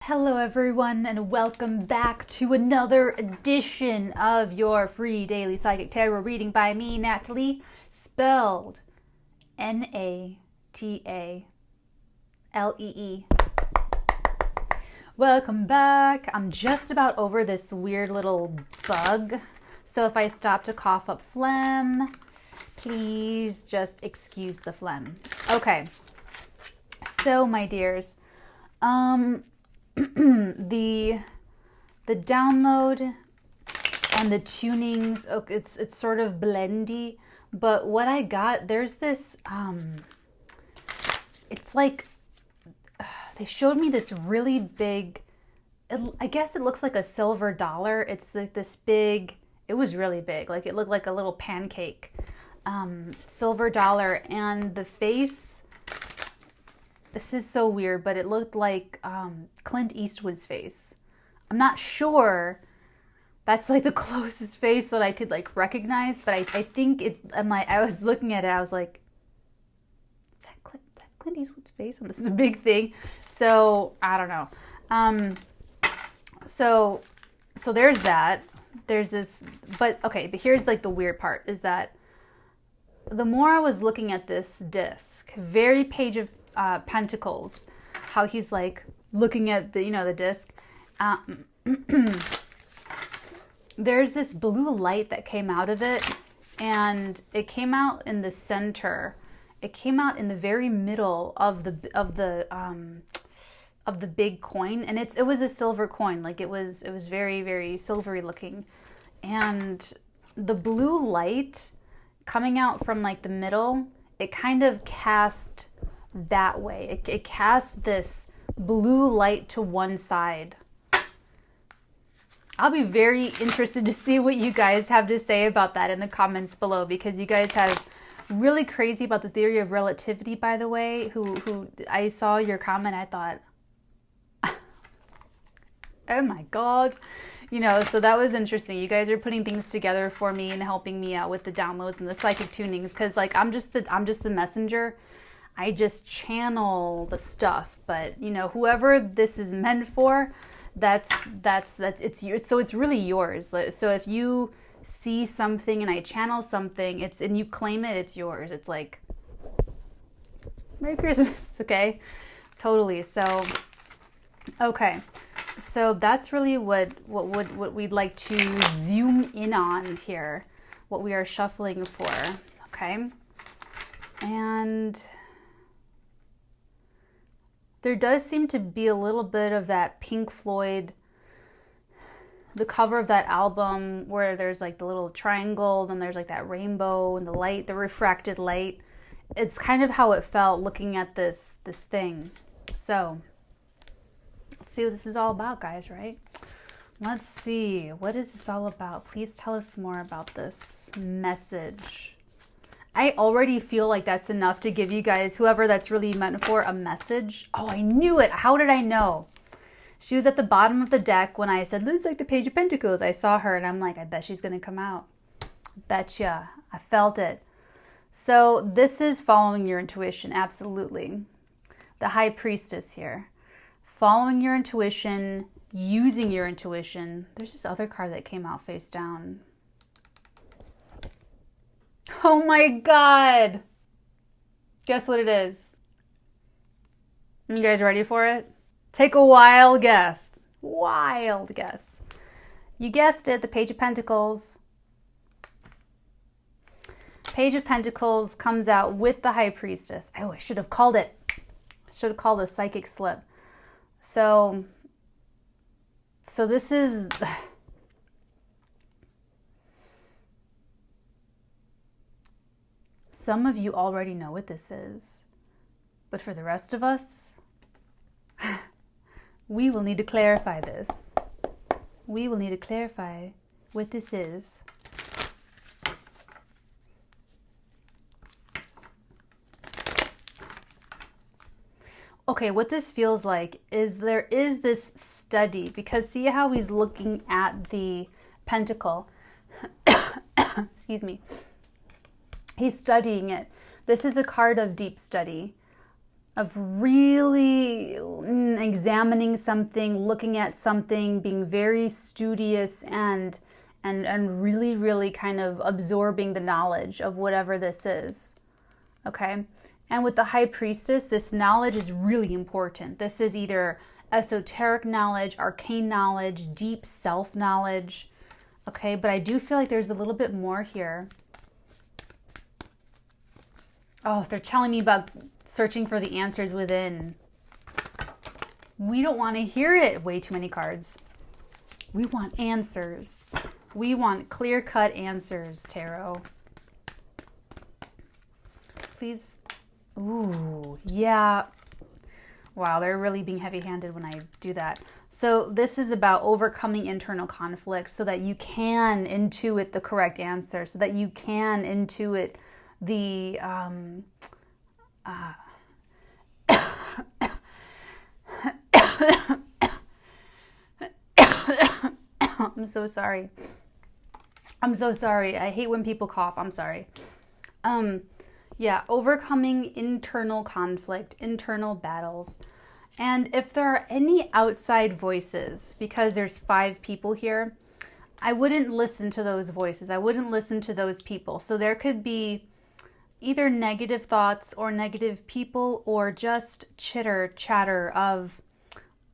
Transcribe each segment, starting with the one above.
Hello everyone and welcome back to another edition of your free daily psychic tarot reading by me, Natalie, spelled Natallee. Welcome back. I'm just about over this weird little bug, so if I stop to cough up phlegm, please just excuse the phlegm. Okay, so my dears, the download and the tunings, it's sort of blendy, but what I got, there's this it's like they showed me this really big, I guess it looks like a silver dollar. It's like this big, it was really big, like it looked like a little pancake, silver dollar, and the face, this is so weird, but it looked like Clint Eastwood's face. I'm not sure that's like the closest face that I could like recognize, but I think I was looking at it, I was like, is that Clint Eastwood's face? And this is a big thing. So I don't know. So there's that. There's this, but here's like the weird part is that the more I was looking at this disc, very Page of Pentacles, how he's like looking at the disc, there's this blue light that came out of it, and it came out in the center. It came out in the very middle of the big coin, and it was a silver coin. Like it was very, very silvery looking, and the blue light coming out from like the middle, it kind of cast that way. It casts this blue light to one side. I'll be very interested to see what you guys have to say about that in the comments below, because you guys have really crazy about the theory of relativity, by the way, who I saw your comment, I thought, oh my God. So that was interesting. You guys are putting things together for me and helping me out with the downloads and the psychic tunings, because like I'm just the messenger. I just channel the stuff, but whoever this is meant for, that's it's really yours. So if you see something and I channel something, and you claim it, it's yours. It's like Merry Christmas, okay? Totally. So okay. So that's really what we'd like to zoom in on here, what we are shuffling for, okay? And there does seem to be a little bit of that Pink Floyd, the cover of that album where there's like the little triangle, then there's like that rainbow and the light, the refracted light. It's kind of how it felt looking at this thing. So let's see what this is all about, guys, right? Let's see. What is this all about? Please tell us more about this message. I already feel like that's enough to give you guys, whoever that's really meant for, a message. Oh, I knew it. How did I know? She was at the bottom of the deck when I said, looks like the Page of Pentacles. I saw her and I'm like, I bet she's going to come out. Betcha. I felt it. So this is following your intuition. Absolutely. The High Priestess here. Following your intuition, using your intuition. There's this other card that came out face down. Oh my God. Guess what it is? You guys ready for it? Take a wild guess. Wild guess. You guessed it, the Page of Pentacles. Page of Pentacles comes out with the High Priestess. Oh, I should have called it. I should have called a psychic slip. So this is... Some of you already know what this is, but for the rest of us, we will need to clarify this. We will need to clarify what this is. Okay, what this feels like is there is this study, because see how he's looking at the pentacle. Excuse me. He's studying it. This is a card of deep study. of really examining something, looking at something, being very studious and really, really kind of absorbing the knowledge of whatever this is. Okay? And with the High Priestess, this knowledge is really important. This is either esoteric knowledge, arcane knowledge, deep self-knowledge. Okay? But I do feel like there's a little bit more here. Oh, they're telling me about searching for the answers within. We don't want to hear it. Way too many cards. We want answers. We want clear-cut answers, Tarot. Please. Ooh, yeah. Wow, they're really being heavy-handed when I do that. So this is about overcoming internal conflict so that you can intuit the correct answer, so that you can intuit the I'm so sorry. I'm so sorry. I hate when people cough. I'm sorry. Yeah, overcoming internal conflict, internal battles. And if there are any outside voices, because there's 5 people here, I wouldn't listen to those voices. I wouldn't listen to those people. So there could be either negative thoughts or negative people or just chatter of,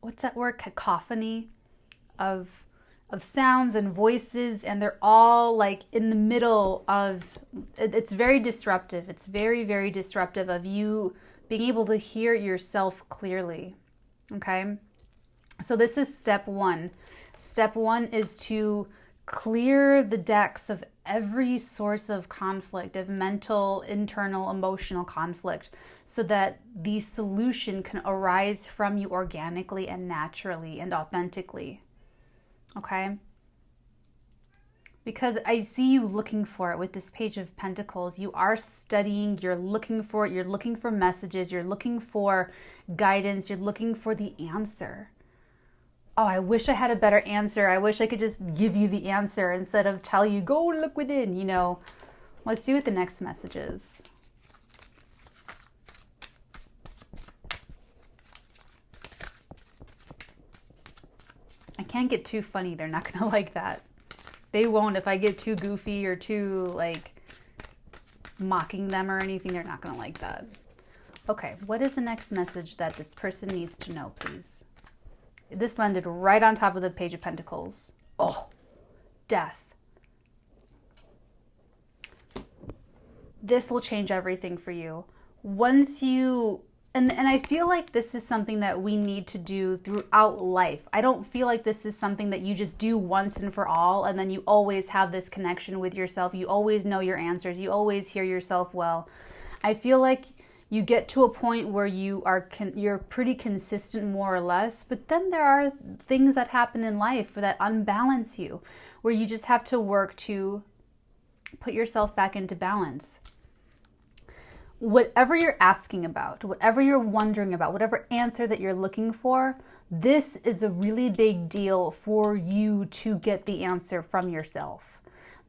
what's that word? Cacophony of sounds and voices, and they're all like in the middle of, it's very disruptive. It's very, very disruptive of you being able to hear yourself clearly. Okay? So this is step 1. Step 1 is to clear the decks of every source of conflict, of mental, internal, emotional conflict, so that the solution can arise from you organically and naturally and authentically. Okay? Because I see you looking for it with this Page of Pentacles. You are studying, you're looking for it, you're looking for messages, you're looking for guidance, you're looking for the answer. Oh, I wish I had a better answer. I wish I could just give you the answer instead of tell you, go look within, you know. Let's see what the next message is. I can't get too funny. They're not going to like that. They won't. If I get too goofy or too, like, mocking them or anything, they're not going to like that. Okay, what is the next message that this person needs to know, please? This landed right on top of the Page of Pentacles. Oh, death. This will change everything for you. Once you, and I feel like this is something that we need to do throughout life. I don't feel like this is something that you just do once and for all, and then you always have this connection with yourself. You always know your answers. You always hear yourself well. I feel like you get to a point where you're pretty consistent more or less, but then there are things that happen in life that unbalance you, where you just have to work to put yourself back into balance. Whatever you're asking about, whatever you're wondering about, whatever answer that you're looking for, this is a really big deal for you to get the answer from yourself.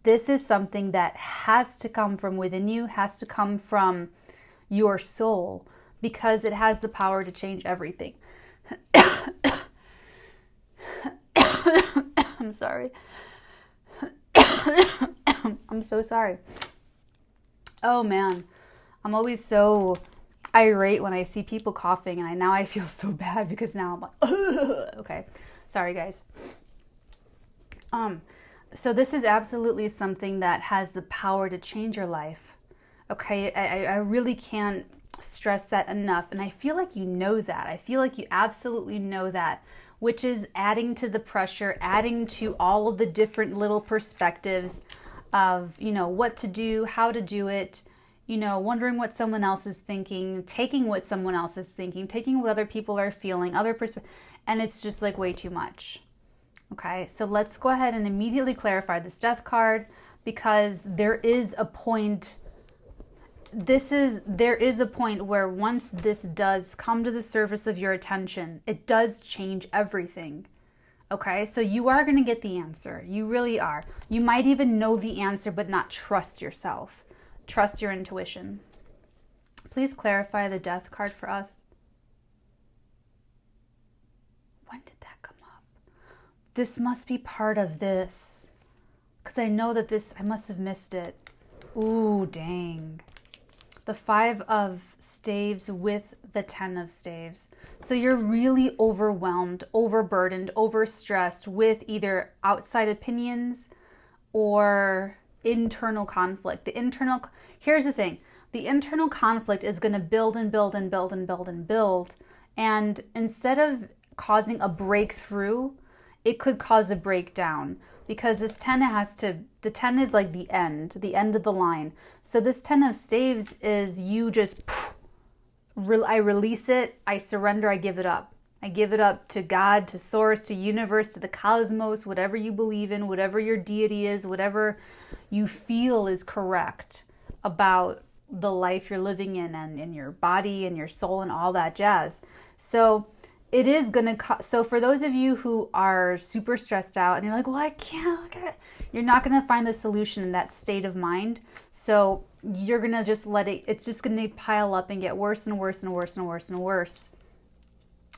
This is something that has to come from within you, has to come from your soul, because it has the power to change everything. I'm sorry. I'm so sorry. Oh man, I'm always so irate when I see people coughing, and now I feel so bad because now I'm like, ugh. Okay, sorry guys. So this is absolutely something that has the power to change your life. Okay, I really can't stress that enough. And I feel like you know that. I feel like you absolutely know that, which is adding to the pressure, adding to all of the different little perspectives of, you know, what to do, how to do it, you know, wondering what someone else is thinking, taking what someone else is thinking, taking what other people are feeling, other perspectives, and it's just like way too much. Okay, so let's go ahead and immediately clarify this death card, because there is a point. There is a point where once this does come to the surface of your attention, it does change everything. Okay, so you are going to get the answer. You really are. You might even know the answer, but not trust yourself. Trust your intuition. Please clarify the death card for us. When did that come up? This must be part of this. Because I know that this, I must have missed it. Ooh, dang. The 5 of staves with the 10 of staves. So you're really overwhelmed, overburdened, overstressed with either outside opinions or internal conflict. Here's the thing. The internal conflict is going to build and build and build and build and build. And instead of causing a breakthrough, it could cause a breakdown. Because this 10 the 10 is like the end of the line. So this 10 of staves is you just, I release it, I surrender, I give it up. I give it up to God, to source, to universe, to the cosmos, whatever you believe in, whatever your deity is, whatever you feel is correct about the life you're living in and in your body and your soul and all that jazz. So it is going to, so for those of you who are super stressed out and you're like, well, I can't look at it. You're not going to find the solution in that state of mind. So you're going to just let it, it's just going to pile up and get worse and worse and worse and worse and worse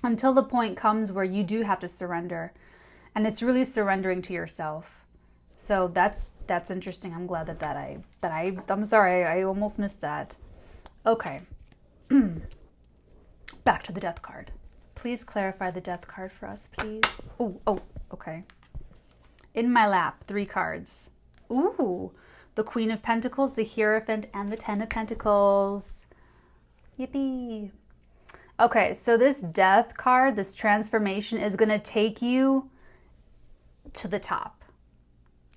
until the point comes where you do have to surrender. And it's really surrendering to yourself. So that's interesting. I'm glad I'm sorry. I almost missed that. Okay. Back to the death card. Please clarify the death card for us, please. Oh, okay. In my lap, 3 cards. Ooh, the Queen of Pentacles, the Hierophant, and the 10 of Pentacles. Yippee. Okay, so this death card, this transformation is going to take you to the top.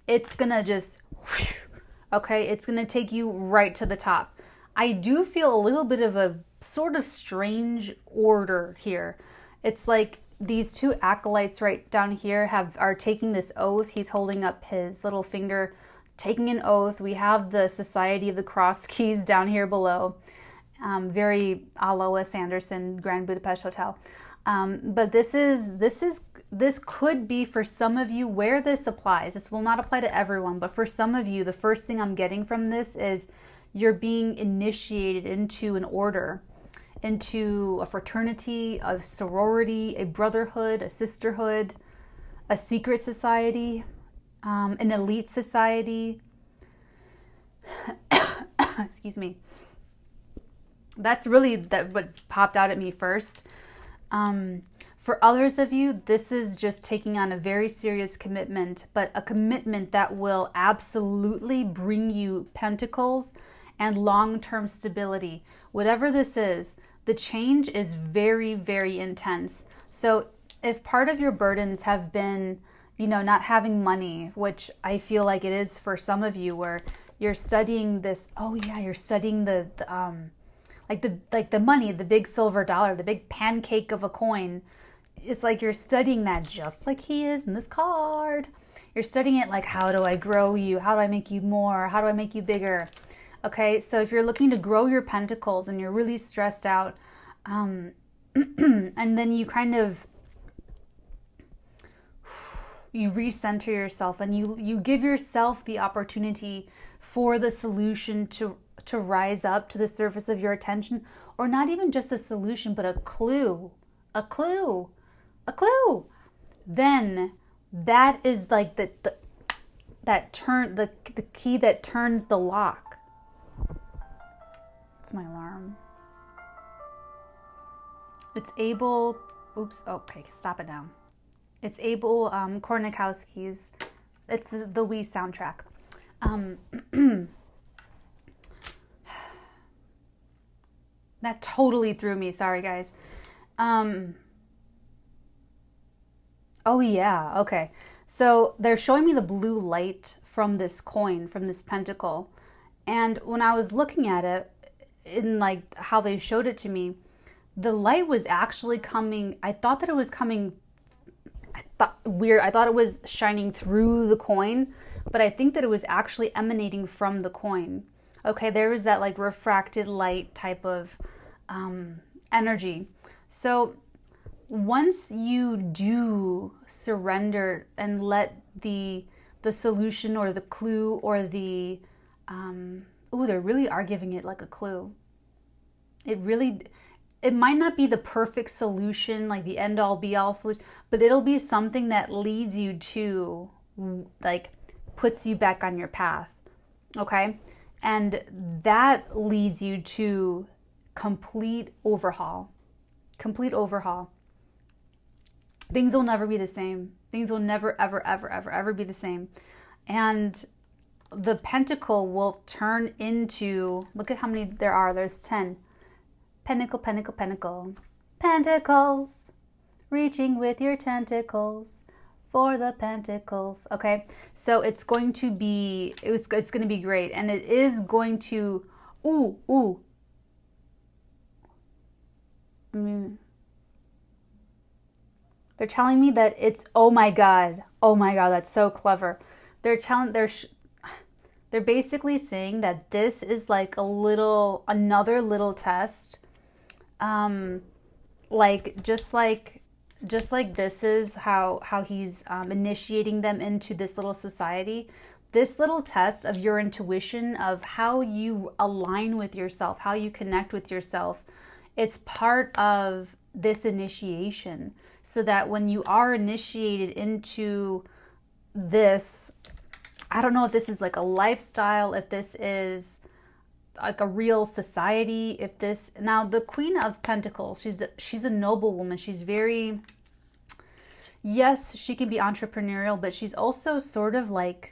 It's going to just, okay, it's going to take you right to the top. I do feel a little bit of a sort of strange order here. It's like these 2 acolytes right down here are taking this oath. He's holding up his little finger, taking an oath. We have the Society of the Cross Keys down here below. Very a la Wes Anderson, Grand Budapest Hotel. But this could be for some of you where this applies. This will not apply to everyone, but for some of you, the first thing I'm getting from this is you're being initiated into an order, into a fraternity, a sorority, a brotherhood, a sisterhood, a secret society, an elite society. Excuse me. That's really what popped out at me first. For others of you, this is just taking on a very serious commitment, but a commitment that will absolutely bring you pentacles and long-term stability. Whatever this is, the change is very, very intense. So if part of your burdens have been, not having money, which I feel like it is for some of you, where you're studying this, you're studying the money, the big silver dollar, the big pancake of a coin. It's like you're studying that just like he is in this card. You're studying it like, how do I grow you? How do I make you more? How do I make you bigger? Okay, so if you're looking to grow your pentacles and you're really stressed out, and then you kind of, you recenter yourself and you give yourself the opportunity for the solution to rise up to the surface of your attention, or not even just a solution, but a clue, then that is like the key that turns the lock. It's my alarm. It's Abel, okay, stop it now. It's Abel Kornikowski's, it's the Wii soundtrack. That totally threw me, sorry guys. Oh yeah, okay. So they're showing me the blue light from this coin, from this pentacle. And when I was looking at it, in like how they showed it to me, the light was actually coming, I thought that it was coming, I thought it was shining through the coin, but I think that it was actually emanating from the coin. Okay, there was that like refracted light type of energy. So once you do surrender and let the solution or the clue or the they really are giving it like a clue. It really, it might not be the perfect solution, like the end all be all solution, but it'll be something that leads you to, like, puts you back on your path. Okay? And that leads you to complete overhaul. Complete overhaul. Things will never be the same. Things will never, ever, ever, ever, ever be the same. And the pentacle will turn into, look at how many there are. There's 10. Pentacle, pentacle, pentacle. Pentacles. Reaching with your tentacles for the pentacles. Okay, so it's going to be, it's going to be great. And it is going to, they're telling me that it's, oh my God, that's so clever. They're basically saying that this is like another little test. Like just like this is how he's initiating them into this little society. This little test of your intuition, of how you align with yourself, how you connect with yourself, it's part of this initiation. So that when you are initiated into this, I don't know if this is like a lifestyle, if this is like a real society, if this, now the Queen of Pentacles, she's a noble woman. She's very, yes, she can be entrepreneurial, but she's also sort of like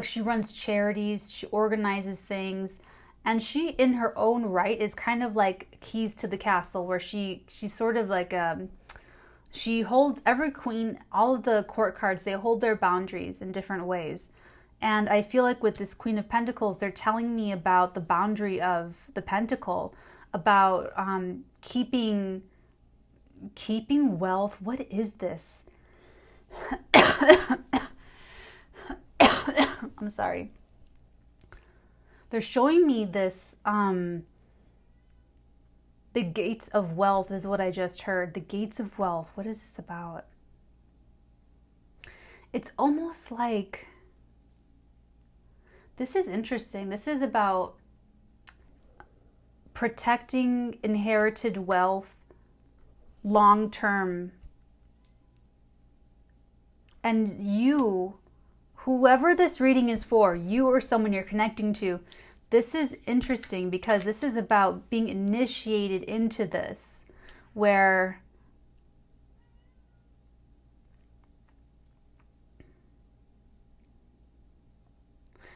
she runs charities, she organizes things, and she in her own right is kind of like keys to the castle, where she's sort of like she holds, every queen, all of the court cards, they hold their boundaries in different ways. And I feel like with this Queen of Pentacles, they're telling me about the boundary of the pentacle, about keeping wealth. What is this? I'm sorry. They're showing me this, the gates of wealth is what I just heard. The gates of wealth. What is this about? It's almost like, this is interesting. This is about protecting inherited wealth long term. And you, whoever this reading is for, you or someone you're connecting to, this is interesting because this is about being initiated into this, where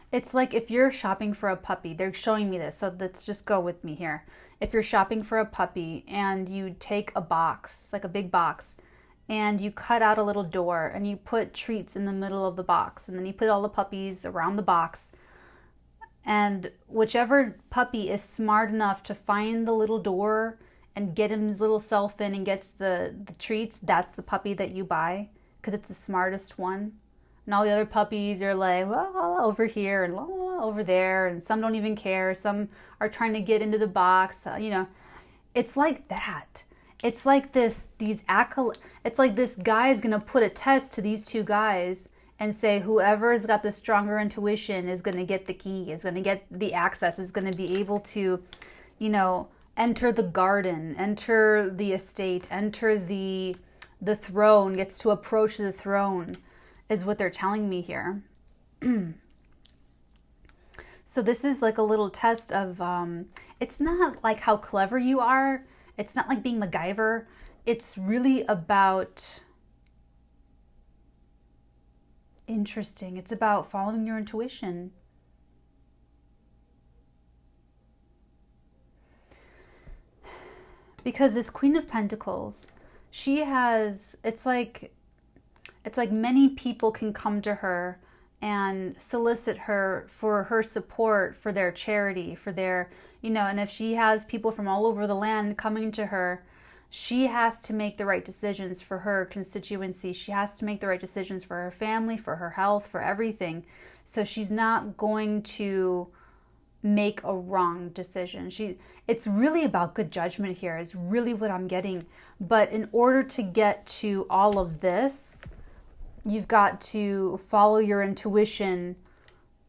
it's like if you're shopping for a puppy, they're showing me this, so let's just go with me here. If you're shopping for a puppy and you take a box, like a big box, and you cut out a little door and you put treats in the middle of the box, and then you put all the puppies around the box, and whichever puppy is smart enough to find the little door and get his little self in and gets the treats, that's the puppy that you buy because it's the smartest one. And all the other puppies are like, la, la, la, over here and la, la, la, over there, and some don't even care. Some are trying to get into the box. It's like that. It's like this guy is going to put a test to these two guys and say whoever's got the stronger intuition is going to get the key, is going to get the access, is going to be able to, enter the garden, enter the estate, enter the throne, gets to approach the throne, is what they're telling me here. So this is like a little test of, it's not like how clever you are. It's not like being MacGyver. It's really about, interesting. It's about following your intuition. Because this Queen of Pentacles, she has, it's like many people can come to her and solicit her for her support, for their charity, for their, and if she has people from all over the land coming to her, she has to make the right decisions for her constituency. She has to make the right decisions for her family, for her health, for everything. So she's not going to make a wrong decision. It's really about good judgment here, is really what I'm getting. But in order to get to all of this, you've got to follow your intuition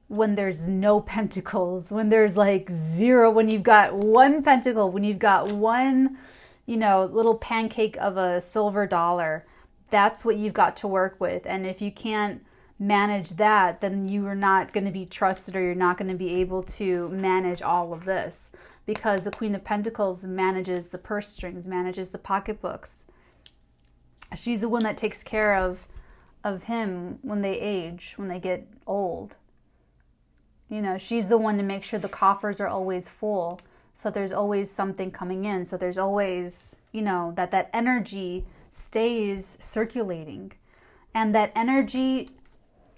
when there's no pentacles, when there's like zero, when you've got one pentacle, when you've got one, little pancake of a silver dollar. That's what you've got to work with. And if you can't manage that, then you are not going to be trusted, or you're not going to be able to manage all of this, because the Queen of Pentacles manages the purse strings, manages the pocketbooks. She's the one that takes care of him when they age, when they get old. She's the one to make sure the coffers are always full, so there's always something coming in, so there's always, that energy stays circulating. And that energy,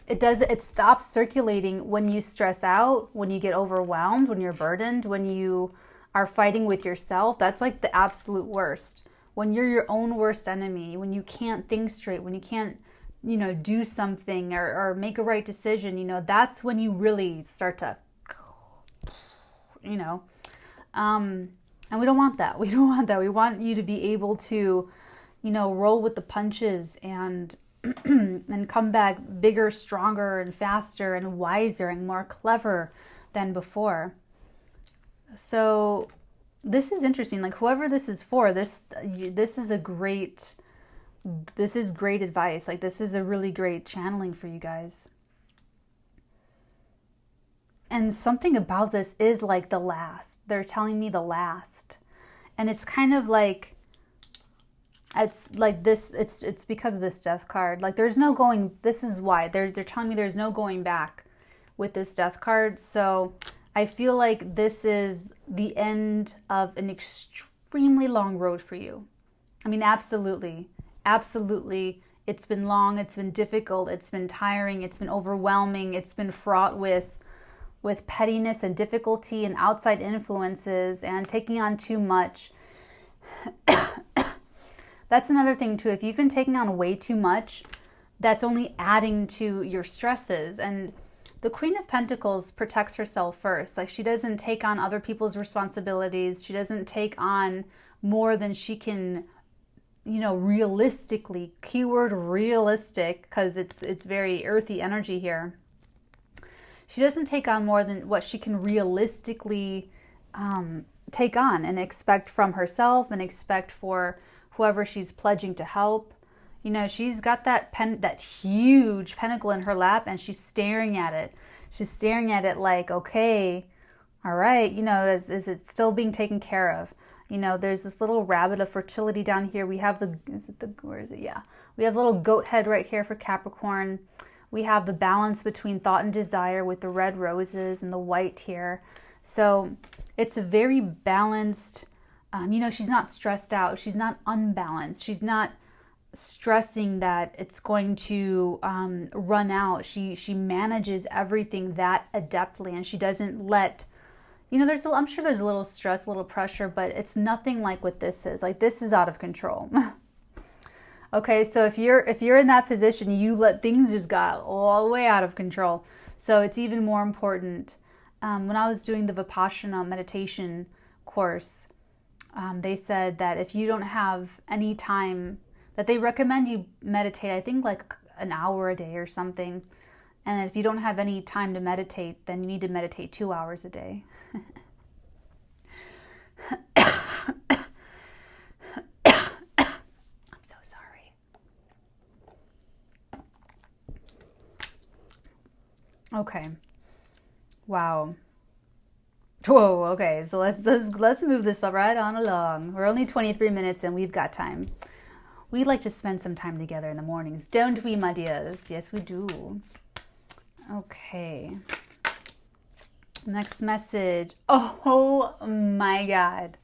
it stops circulating when you stress out, when you get overwhelmed, when you're burdened, when you are fighting with yourself. That's like the absolute worst. When you're your own worst enemy, when you can't think straight, when you can't, do something or make a right decision, that's when you really start to, and we don't want that. We don't want that. We want you to be able to, roll with the punches and and come back bigger, stronger, and faster, and wiser, and more clever than before. So this is interesting. Like, whoever this is for, this is great advice. Like, this is a really great channeling for you guys. And something about this is like the last. They're telling me the last. And it's kind of like, it's like this, it's because of this death card. Like, there's no going, this is why. They're telling me there's no going back with this death card. So I feel like this is the end of an extremely long road for you. I mean, absolutely. Absolutely. It's been long, it's been difficult, it's been tiring, it's been overwhelming, it's been fraught with pettiness and difficulty and outside influences and taking on too much. That's another thing too. If you've been taking on way too much, that's only adding to your stresses. And the Queen of Pentacles protects herself first. Like, she doesn't take on other people's responsibilities. She doesn't take on more than she can, realistically, keyword realistic, because it's very earthy energy here. She doesn't take on more than what she can realistically take on and expect from herself and expect for whoever she's pledging to help. She's got that huge pentacle in her lap, and she's staring at it. She's staring at it like, okay, all right, is it still being taken care of? There's this little rabbit of fertility down here. We have Yeah. We have a little goat head right here for Capricorn. We have the balance between thought and desire with the red roses and the white here. So it's a very balanced, she's not stressed out. She's not unbalanced. She's not stressing that it's going to run out. She manages everything that adeptly, and she doesn't let, I'm sure there's a little stress, a little pressure, but it's nothing like what this is. Like, this is out of control. Okay, so if you're in that position, you let things just got all the way out of control. So it's even more important. When I was doing the Vipassana meditation course, they said that if you don't have any time, that they recommend you meditate, I think like an hour a day or something. And if you don't have any time to meditate, then you need to meditate 2 hours a day. I'm so sorry. Okay. Wow. Whoa, okay. So let's move this right on along. We're only 23 minutes and we've got time. We like to spend some time together in the mornings, don't we, my dears? Yes, we do. Okay. Next message. Oh my God.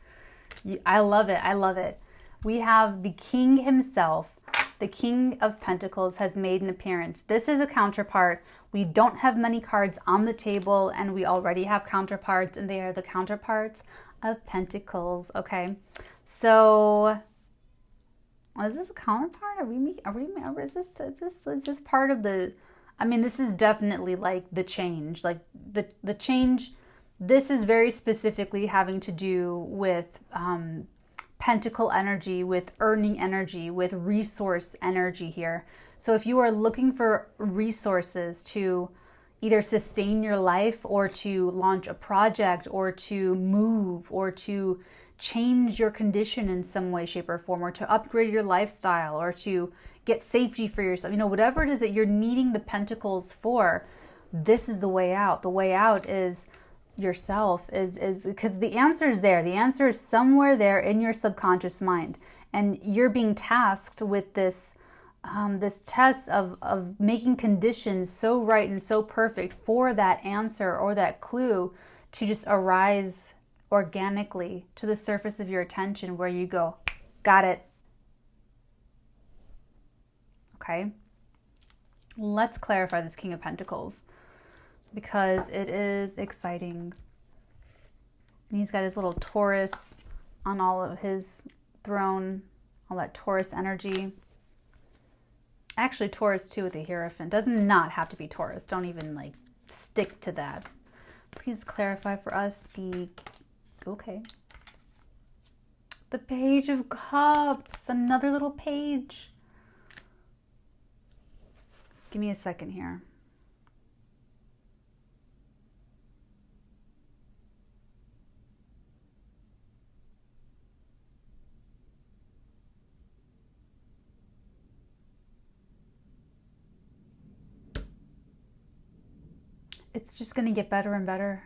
I love it. I love it. We have the King himself. The King of Pentacles has made an appearance. This is a counterpart. We don't have many cards on the table, and we already have counterparts, and they are the counterparts of Pentacles. Okay. So is this a counterpart? Is this part of the, I mean, this is definitely like the change, like the change. This is very specifically having to do with Pentacle energy, with earning energy, with resource energy here. So if you are looking for resources to, either sustain your life or to launch a project or to move or to change your condition in some way, shape, or form, or to upgrade your lifestyle or to get safety for yourself. You know, whatever it is that you're needing the pentacles for, this is the way out. The way out is yourself, is because the answer is there. The answer is somewhere there in your subconscious mind. And you're being tasked with this this test of making conditions so right and so perfect for that answer or that clue to just arise organically to the surface of your attention, where you go, got it. Okay, let's clarify this King of Pentacles, because it is exciting. And he's got his little Taurus on all of his throne, all that Taurus energy. Actually, Taurus too with the Hierophant. Doesn't not have to be Taurus. Don't even like stick to that. Please clarify for us the, okay. The Page of Cups, another little page. Give me a second here. It's just going to get better and better.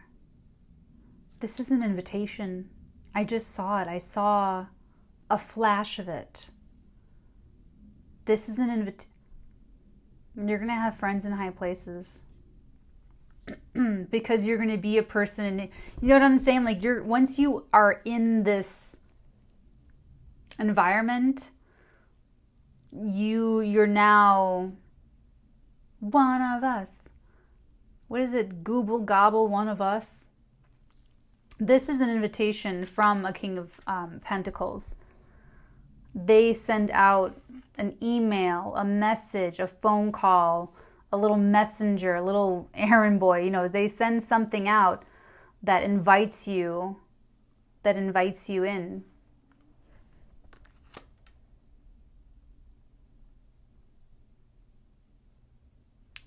This is an invitation. I just saw it. I saw a flash of it. This is an invitation. You're going to have friends in high places. Because you're going to be a person, and you know what I'm saying? Like, once you are in this environment, you're now one of us. What is it? Gooble gobble, one of us. This is an invitation from a King of Pentacles. They send out an email, a message, a phone call, a little messenger, a little errand boy. You know, they send something out that invites you in.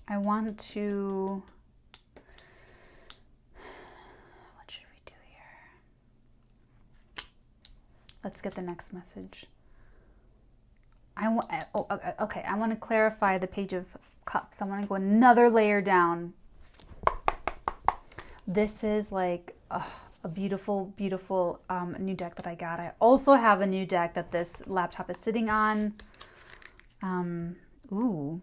I want to... Let's get the next message. I want to clarify the Page of Cups. I want to go another layer down. This is like a beautiful, beautiful new deck that I got. I also have a new deck that this laptop is sitting on. Ooh.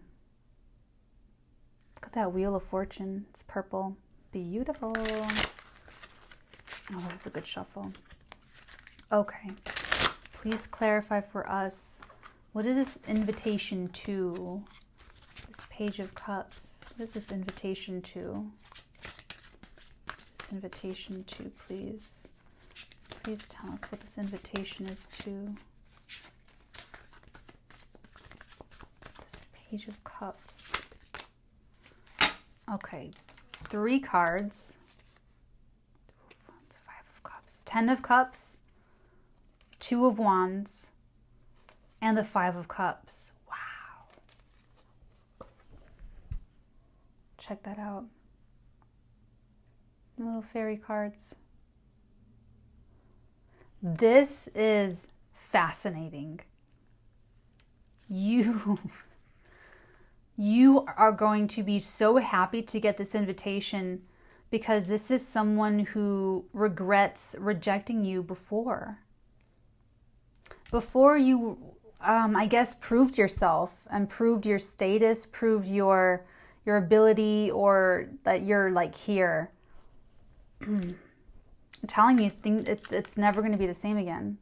Look at that Wheel of Fortune. It's purple. Beautiful. Oh, that's a good shuffle. Okay, please clarify for us, what is this invitation to? This Page of Cups, what is this invitation to? This invitation to, please. Please tell us what this invitation is to. This Page of Cups. Okay, 3 cards. 5 of Cups, 10 of Cups, 2 of Wands, and the 5 of Cups. Wow. Check that out. Little fairy cards. This is fascinating. You are going to be so happy to get this invitation, because this is someone who regrets rejecting you before. Before you, I guess, proved yourself and proved your status, proved your ability, or that you're like here. I'm telling you, it's never going to be the same again.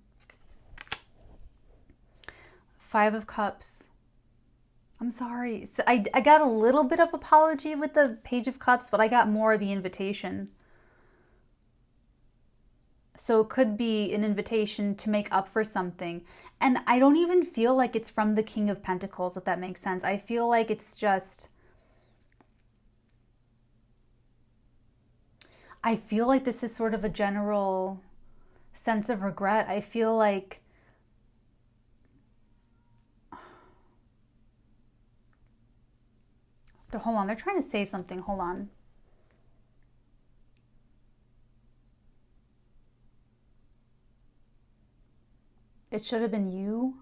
5 of Cups. I'm sorry. So I got a little bit of apology with the Page of Cups, but I got more of the invitation. So it could be an invitation to make up for something. And I don't even feel like it's from the King of Pentacles, if that makes sense. I feel like it's just... I feel like this is sort of a general sense of regret. I feel like... Hold on, they're trying to say something. Hold on. It should have been you.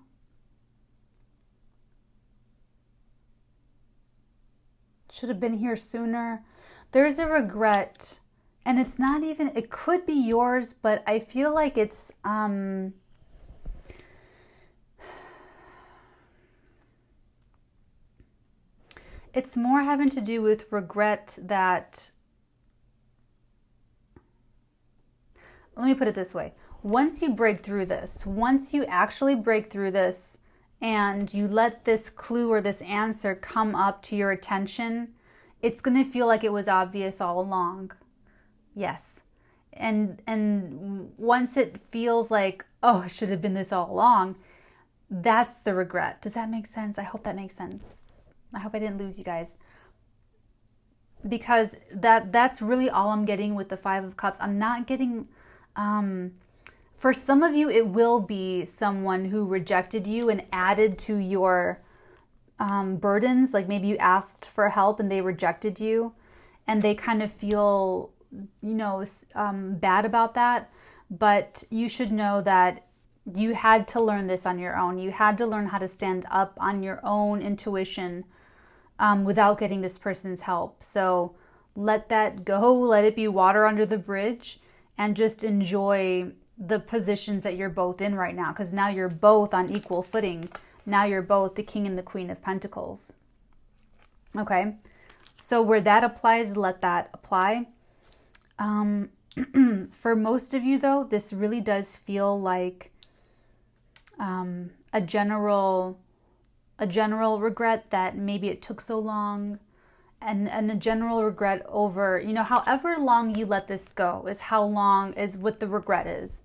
Should have been here sooner. There's a regret, and it's not even, it could be yours, but I feel like it's more having to do with regret that, let me put it this way. Once you break through this, once you actually break through this and you let this clue or this answer come up to your attention, it's going to feel like it was obvious all along. Yes. And once it feels like, oh, it should have been this all along, that's the regret. Does that make sense? I hope that makes sense. I hope I didn't lose you guys. Because that's really all I'm getting with the Five of Cups. I'm not getting, for some of you, it will be someone who rejected you and added to your burdens. Like maybe you asked for help and they rejected you and they kind of feel, bad about that. But you should know that you had to learn this on your own. You had to learn how to stand up on your own intuition without getting this person's help. So let that go. Let it be water under the bridge and just enjoy the positions that you're both in right now, because now you're both on equal footing. Now you're both the King and the Queen of Pentacles. Okay, so where that applies, let that apply. For most of you, though, this really does feel like a general regret that maybe it took so long, and a general regret over, however long you let this go is how long is what the regret is.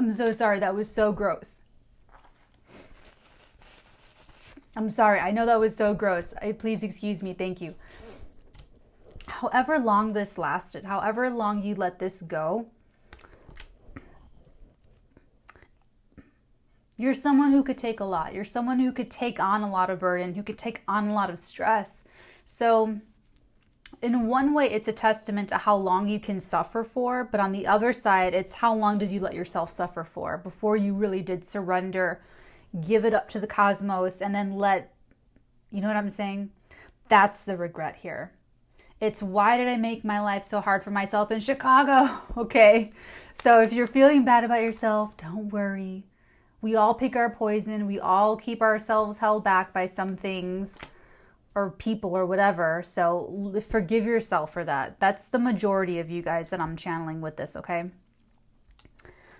I'm so sorry. That was so gross. I'm sorry. I know that was so gross. Please excuse me. Thank you. However long this lasted, however long you let this go, you're someone who could take a lot. You're someone who could take on a lot of burden, who could take on a lot of stress. So in one way, it's a testament to how long you can suffer for. But on the other side, it's how long did you let yourself suffer for before you really did surrender, give it up to the cosmos, and then you know what I'm saying? That's the regret here. It's why did I make my life so hard for myself in Chicago? Okay. So if you're feeling bad about yourself, don't worry. We all pick our poison. We all keep ourselves held back by some things or people or whatever. So forgive yourself for that. That's the majority of you guys that I'm channeling with this, okay?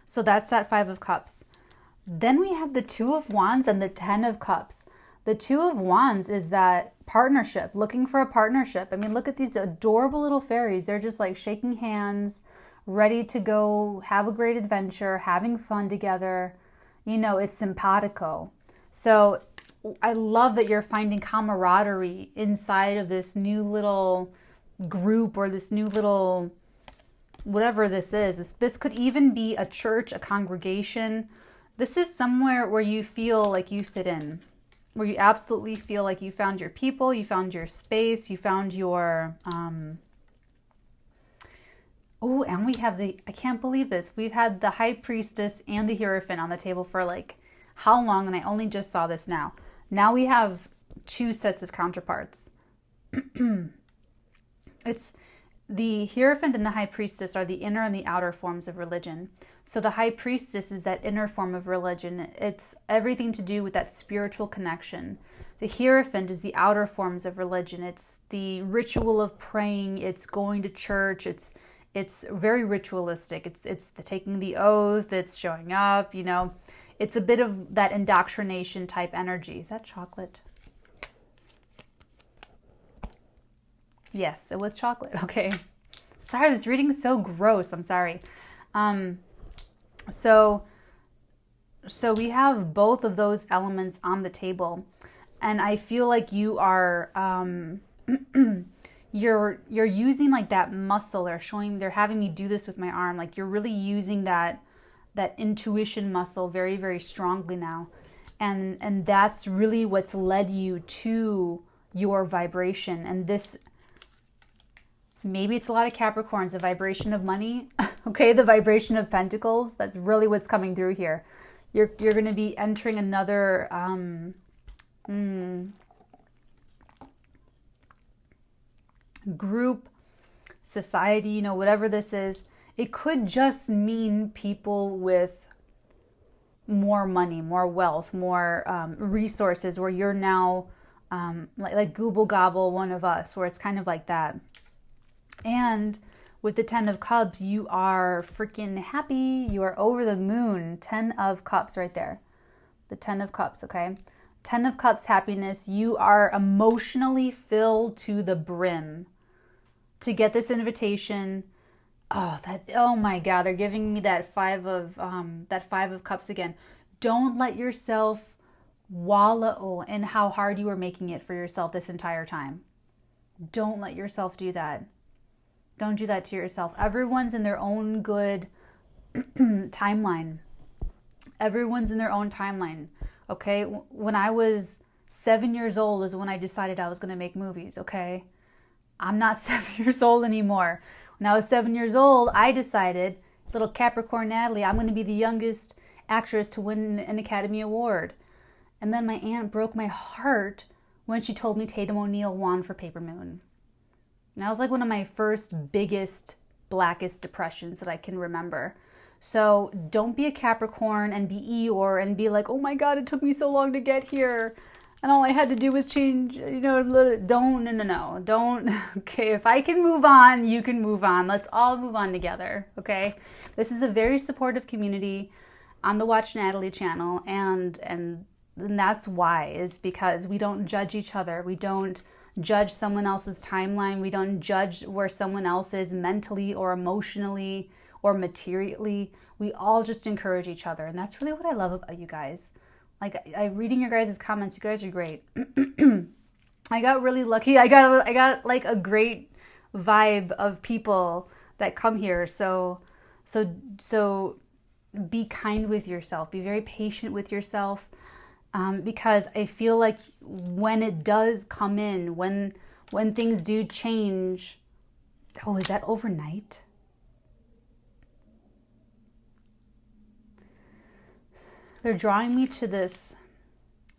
So that's that Five of Cups. Then we have the Two of Wands and the Ten of Cups. The Two of Wands is that partnership, looking for a partnership. I mean, look at these adorable little fairies. They're just like shaking hands, ready to go have a great adventure, having fun together. It's simpatico. So I love that you're finding camaraderie inside of this new little group or this new little, whatever this is. This could even be a church, a congregation. This is somewhere where you feel like you fit in, where you absolutely feel like you found your people, you found your space, you found your, oh, and we have I can't believe this. We've had the High Priestess and the Hierophant on the table for like how long? And I only just saw this now. Now we have two sets of counterparts. It's the Hierophant and the High Priestess are the inner and the outer forms of religion. So the High Priestess is that inner form of religion. It's everything to do with that spiritual connection. The Hierophant is the outer forms of religion. It's the ritual of praying. It's going to church. It's very ritualistic. It's the taking the oath. It's showing up. It's a bit of that indoctrination type energy. Is that chocolate? Yes, it was chocolate. Okay. Sorry, this reading is so gross. I'm sorry. So we have both of those elements on the table. And I feel like you are you're using like that muscle. They're having me do this with my arm. Like you're really using that intuition muscle very, very strongly now. And that's really what's led you to your vibration. And this, maybe it's a lot of Capricorns, the vibration of money, okay, the vibration of Pentacles. That's really what's coming through here. You're going to be entering another group, society, you know, whatever this is. It could just mean people with more money, more wealth, more resources, where you're now like Google Gobble, one of us, where it's kind of like that. And with the 10 of Cups, you are freaking happy. You are over the moon. 10 of Cups right there. The 10 of Cups, okay? 10 of Cups happiness. You are emotionally filled to the brim to get this invitation. Oh my God, they're giving me that 5 of Cups again. Don't let yourself wallow in how hard you were making it for yourself this entire time. Don't let yourself do that. Don't do that to yourself. Everyone's in their own good timeline. Everyone's in their own timeline. Okay? When I was 7 years old is when I decided I was going to make movies. Okay? I'm not 7 years old anymore. When I was 7 years old, I decided, little Capricorn Natalie, I'm going to be the youngest actress to win an Academy Award. And then my aunt broke my heart when she told me Tatum O'Neal won for Paper Moon. And that was like one of my first biggest, blackest depressions that I can remember. So don't be a Capricorn and be Eeyore and be like, oh my God, it took me so long to get here. And all I had to do was change, you know, no. Don't. Okay, if I can move on, you can move on. Let's all move on together, okay? This is a very supportive community on the Watch Natalie channel. And that's why, is because we don't judge each other. We don't judge someone else's timeline. We don't judge where someone else is mentally or emotionally or materially. We all just encourage each other. And that's really what I love about you guys. Like, I reading your guys' comments, you guys are great. I got really lucky. I got like a great vibe of people that come here. So be kind with yourself. Be very patient with yourself. Because I feel like when it does come in, when things do change, oh, is that overnight? They're drawing me to this,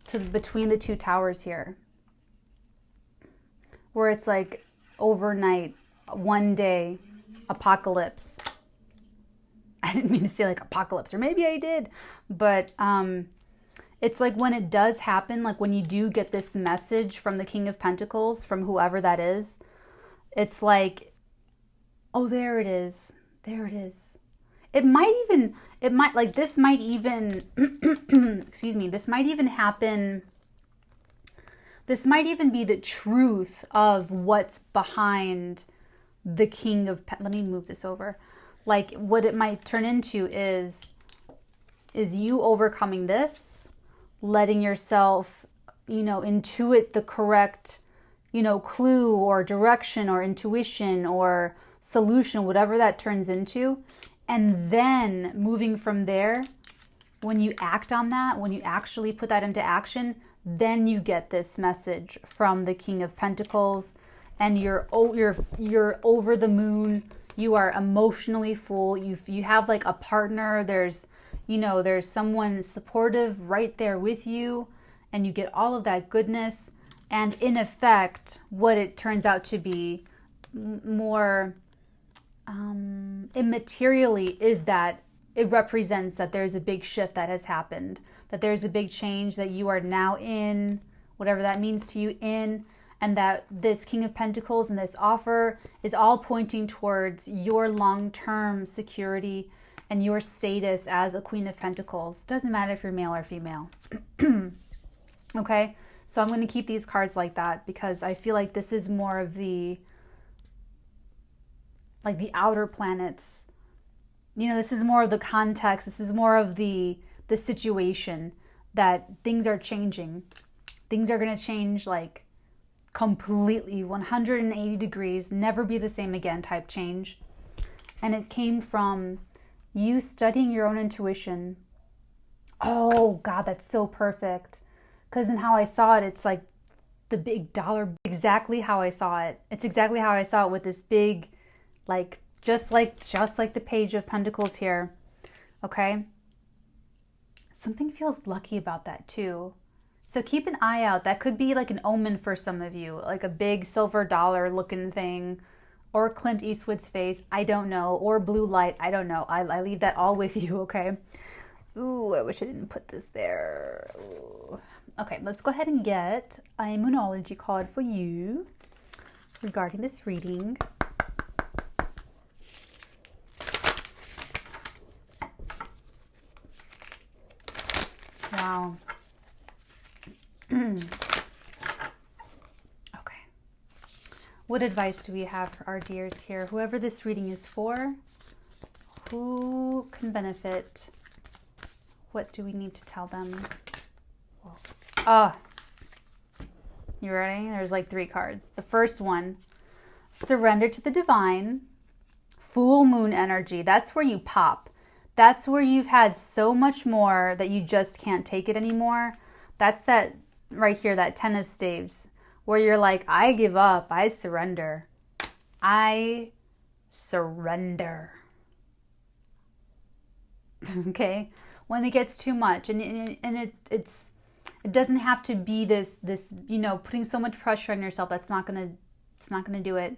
to between the two towers here, where it's like overnight, one day, apocalypse. I didn't mean to say like apocalypse, or maybe I did, but it's like when it does happen, like when you do get this message from the King of Pentacles, from whoever that is, it's like, oh, there it is. There it is. This might even, excuse me, this might even happen. This might even be the truth of what's behind the King of Let me move this over. Like what it might turn into is you overcoming this, letting yourself, intuit the correct, clue or direction or intuition or solution, whatever that turns into. And then moving from there, when you act on that, when you actually put that into action, then you get this message from the King of Pentacles, and you're over the moon. You are emotionally full. You have like a partner. There's someone supportive right there with you, and you get all of that goodness. And in effect, what it turns out to be more immaterially is that it represents that there's a big shift that has happened, that there's a big change, that you are now in, whatever that means to you, in, and that this King of Pentacles and this offer is all pointing towards your long-term security and your status as a Queen of Pentacles. Doesn't matter if you're male or female. Okay? So I'm going to keep these cards like that because I feel like this is more of the outer planets. This is more of the context. This is more of the situation that things are changing. Things are going to change like completely 180 degrees, never be the same again type change. And it came from you studying your own intuition. Oh God, that's so perfect. Because in how I saw it, it's like the big dollar, exactly how I saw it. It's exactly how I saw it with this big, like, just like the Page of Pentacles here. Okay. Something feels lucky about that too. So keep an eye out. That could be like an omen for some of you, like a big silver dollar looking thing, or Clint Eastwood's face, I don't know, or blue light, I don't know. I leave that all with you, okay? Ooh, I wish I didn't put this there. Ooh. Okay, let's go ahead and get a Moonology card for you regarding this reading. Wow. Okay. What advice do we have for our dears here? Whoever this reading is for, who can benefit? What do we need to tell them? Oh, you ready? There's like 3 cards. The first one, surrender to the divine. Full moon energy. That's where you pop. That's where you've had so much more that you just can't take it anymore. That's that right here, that 10 of staves, where you're like, I give up. I surrender. I surrender. Okay? When it gets too much, and it doesn't have to be this, you know, putting so much pressure on yourself. It's not gonna do it.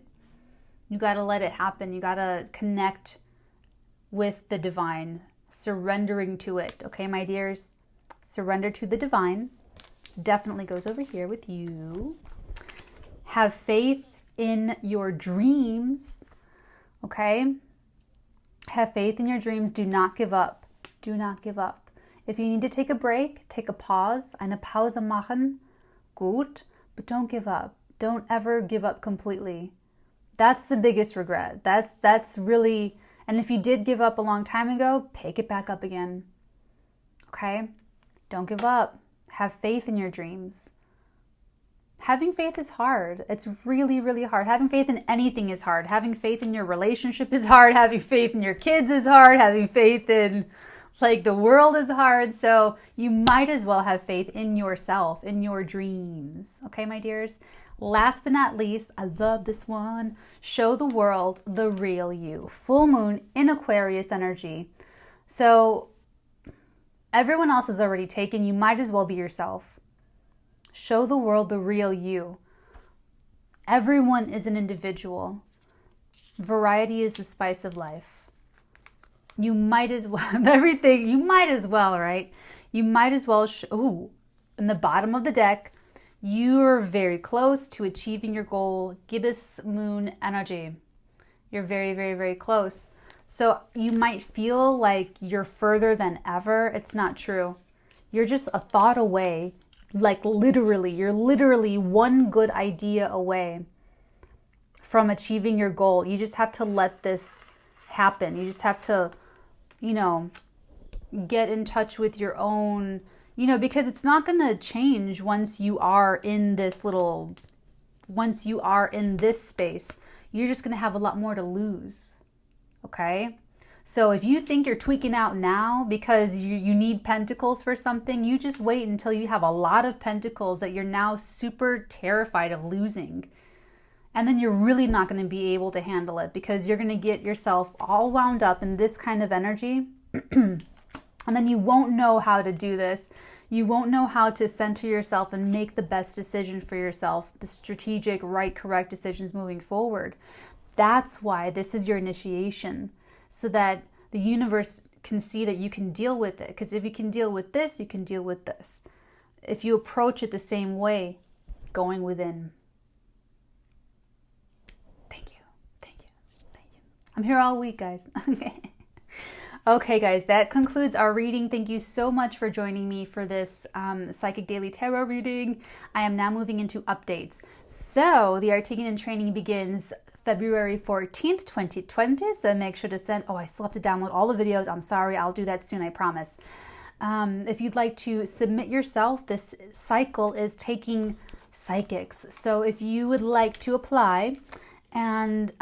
You gotta let it happen. You gotta connect with the divine, surrendering to it. Okay, my dears, surrender to the divine. Definitely goes over here with you. Have faith in your dreams. Okay, have faith in your dreams. Do not give up. Do not give up. If you need to take a break, take a pause. Eine Pause machen. Gut. But don't give up. Don't ever give up completely. That's the biggest regret. That's really, and if you did give up a long time ago, pick it back up again. Okay? Don't give up. Have faith in your dreams. Having faith is hard. It's really, really hard. Having faith in anything is hard. Having faith in your relationship is hard. Having faith in your kids is hard. Having faith in like the world is hard. So you might as well have faith in yourself, in your dreams. Okay, my dears? Last but not least, I love this one. Show the world the real you. Full moon in Aquarius energy. So everyone else is already taken. You might as well be yourself. Show the world the real you. Everyone is an individual. Variety is the spice of life. You might as well, everything, you might as well, right? You might as well, in the bottom of the deck, you're very close to achieving your goal. Gibbous moon energy. You're very, very, very close. So you might feel like you're further than ever. It's not true. You're just a thought away. Like literally, you're literally one good idea away from achieving your goal. You just have to let this happen. You just have to, you know, get in touch with your own, you know, because it's not going to change once you are in this once you are in this space. You're just going to have a lot more to lose. Okay? So if you think you're tweaking out now because you need pentacles for something, you just wait until you have a lot of pentacles that you're now super terrified of losing. And then you're really not going to be able to handle it because you're going to get yourself all wound up in this kind of energy. And then you won't know how to do this. You won't know how to center yourself and make the best decision for yourself, the strategic, right, correct decisions moving forward. That's why this is your initiation, so that the universe can see that you can deal with it. Because if you can deal with this, you can deal with this. If you approach it the same way, going within. Thank you. Thank you. Thank you. I'm here all week, guys. Okay, guys, that concludes our reading. Thank you so much for joining me for this Psychic Daily Tarot reading. I am now moving into updates. So the Artesian training begins February 14th, 2020. So make sure to send, I still have to download all the videos. I'm sorry, I'll do that soon, I promise. If you'd like to submit yourself, this cycle is taking psychics. So if you would like to apply and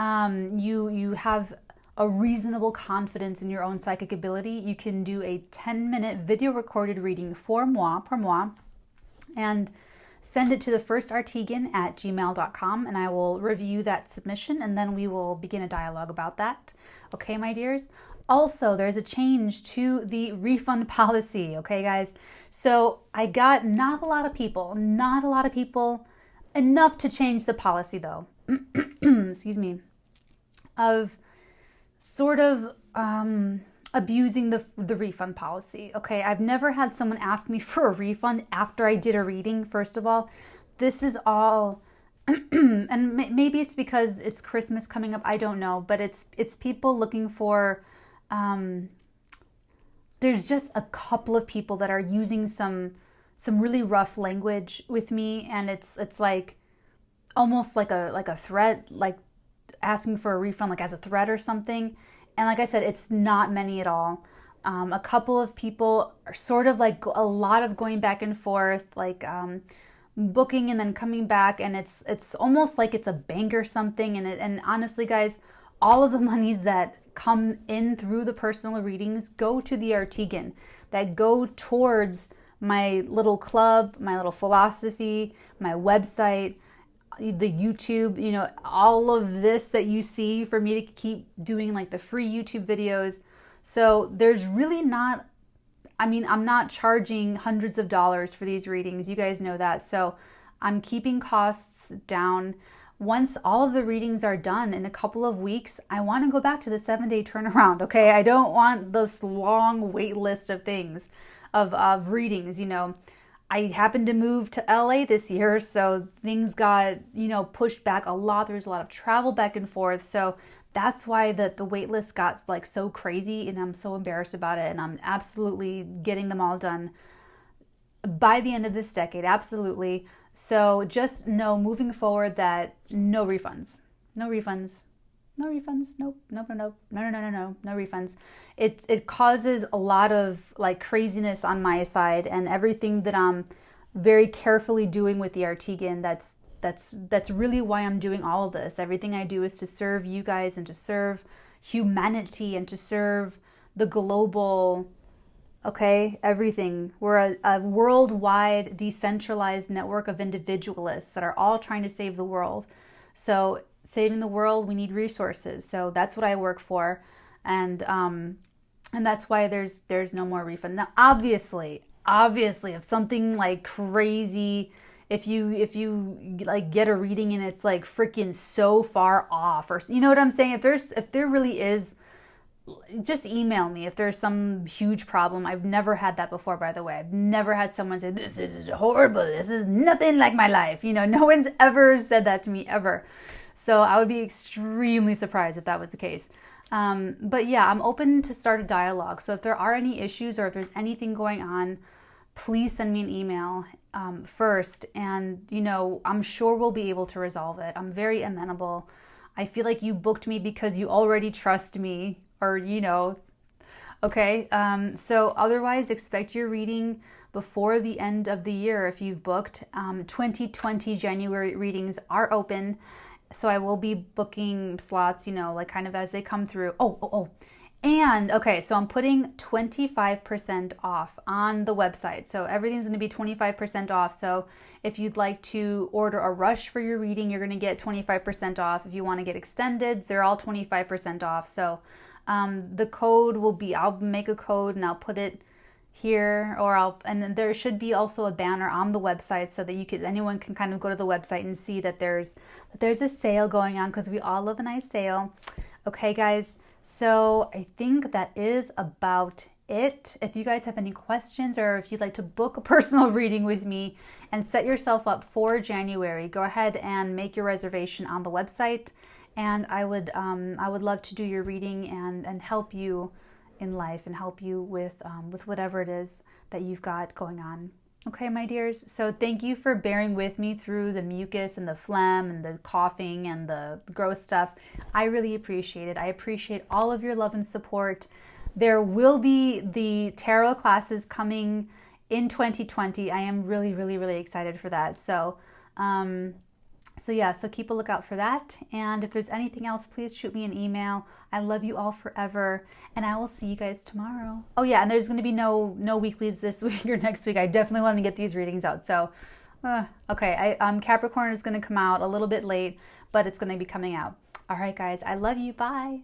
you have a reasonable confidence in your own psychic ability, you can do a 10-minute video recorded reading per moi, and send it to thefirst@gmail.com, and I will review that submission, and then we will begin a dialogue about that. Okay, my dears? Also, there's a change to the refund policy, okay, guys? So I got not a lot of people, enough to change the policy, though, excuse me, of sort of abusing the refund policy. Okay, I've never had someone ask me for a refund after I did a reading. First of all, this is all, and maybe it's because it's Christmas coming up. I don't know, but it's people looking for. There's just a couple of people that are using some really rough language with me, and it's like almost like a threat, like asking for a refund, like as a threat or something. And like I said, it's not many at all. A couple of people are sort of like a lot of going back and forth, like booking and then coming back, and it's almost like it's a bank or something. And honestly, guys, all of the monies that come in through the personal readings go to the Artigan, that go towards my little club, my little philosophy, my website, the YouTube, all of this that you see for me to keep doing like the free YouTube videos. So there's really not, I'm not charging hundreds of dollars for these readings. You guys know that. So I'm keeping costs down. Once all of the readings are done in a couple of weeks, I want to go back to the 7-day turnaround. Okay. I don't want this long wait list of things, of readings, I happened to move to LA this year, so things got, pushed back a lot. There was a lot of travel back and forth. So that's why the wait list got like so crazy, and I'm so embarrassed about it. And I'm absolutely getting them all done by the end of this decade. Absolutely. So just know moving forward that no refunds. No refunds. Nope. No refunds. It causes a lot of like craziness on my side, and everything that I'm very carefully doing with the Artigan. That's really why I'm doing all of this. Everything I do is to serve you guys and to serve humanity and to serve the global. Okay, everything. We're a worldwide decentralized network of individualists that are all trying to save the world. So saving the world, we need resources. So that's what I work for, and that's why there's no more refund. Now, obviously, if something like crazy, if you like get a reading and it's like freaking so far off, or you know what I'm saying? If there really is, just email me if there's some huge problem. I've never had that before, by the way. I've never had someone say, this is horrible, this is nothing like my life. No one's ever said that to me, ever. So I would be extremely surprised if that was the case. But yeah, I'm open to start a dialogue. So if there are any issues or if there's anything going on, please send me an email first. And, I'm sure we'll be able to resolve it. I'm very amenable. I feel like you booked me because you already trust me, or, okay. So otherwise, expect your reading before the end of the year if you've booked. 2020 January readings are open. So I will be booking slots, like kind of as they come through. And okay, so I'm putting 25% off on the website. So everything's going to be 25% off. So if you'd like to order a rush for your reading, you're going to get 25% off. If you want to get extended, they're all 25% off. So the code will be, I'll make a code and I'll put it here, and then there should be also a banner on the website so that anyone can kind of go to the website and see that there's a sale going on, because we all love a nice sale. Okay, guys. So I think that is about it. If you guys have any questions, or if you'd like to book a personal reading with me and set yourself up for January, go ahead and make your reservation on the website, and I would love to do your reading and help you in life and help you with whatever it is that you've got going on. Okay, my dears. So thank you for bearing with me through the mucus and the phlegm and the coughing and the gross stuff. I really appreciate it. I appreciate all of your love and support. There will be the tarot classes coming in 2020. I am really, really, really excited for that. So, so keep a lookout for that. And if there's anything else, please shoot me an email. I love you all forever, and I will see you guys tomorrow. Oh yeah, and there's going to be no weeklies this week or next week. I definitely want to get these readings out. So, okay, Capricorn is going to come out a little bit late, but it's going to be coming out. All right, guys, I love you. Bye.